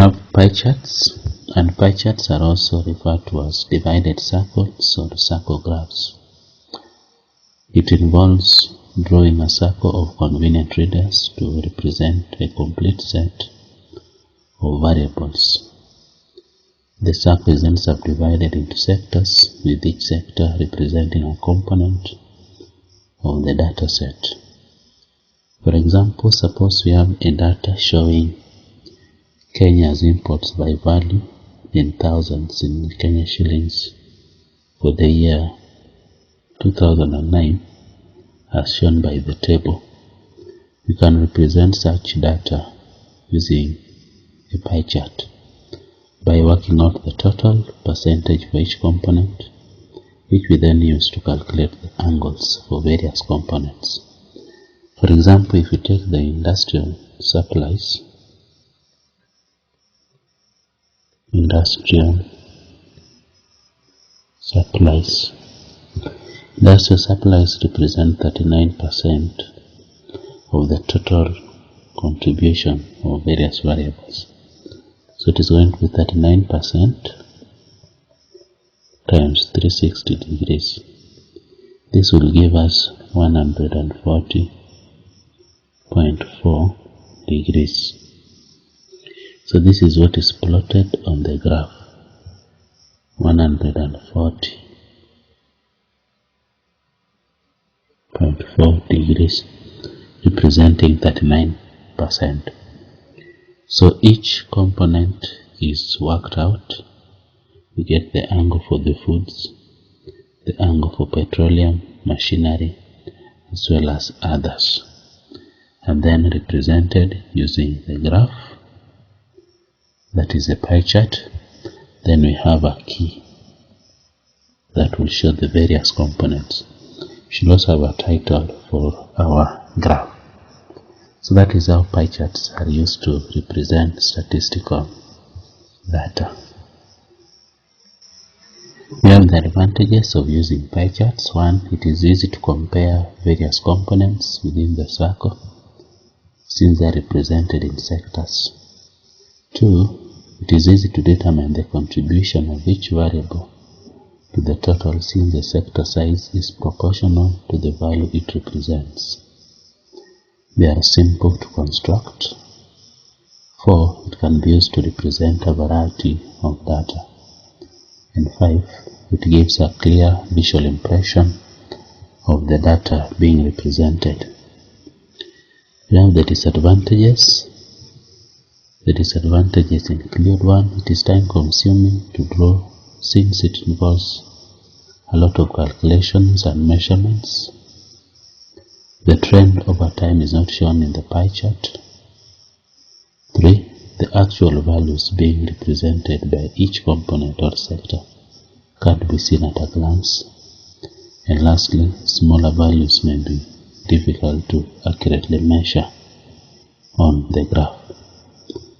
have pie charts, and pie charts are also referred to as divided circles or circle graphs. It involves drawing a circle of convenient readers to represent a complete set of variables. The circle is then subdivided into sectors, with each sector representing a component of the data set. For example, suppose we have a data showing Kenya's imports by value in thousands in Kenya shillings for the year 2009 as shown by the table. We can represent such data using a pie chart by working out the total percentage for each component, which we then use to calculate the angles for various components. For example, if you take the industrial supplies represent 39% of the total contribution of various variables. So it is going to be 39% times 360 degrees. This will give us 140.4 degrees. So this is what is plotted on the graph, 140.4 degrees, representing 39%. So each component is worked out. We get the angle for the foods, the angle for petroleum, machinery, as well as others, and then represented using the graph, that is a pie chart. Then we have a key that will show the various components. We should also have a title for our graph. So that is how pie charts are used to represent statistical data. We have the advantages of using pie charts. 1. It is easy to compare various components within the circle since they are represented in sectors. 2. It is easy to determine the contribution of each variable to the total since the sector size is proportional to the value it represents. They are simple to construct. 4. It can be used to represent a variety of data. And 5. It gives a clear visual impression of the data being represented. We have the disadvantages. The disadvantages include: 1. It is time consuming to draw since it involves a lot of calculations and measurements. The trend over time is not shown in the pie chart. 3. The actual values being represented by each component or sector can't be seen at a glance. And lastly, smaller values may be difficult to accurately measure on the graph.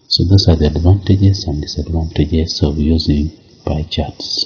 So those are the advantages and disadvantages of using pie charts.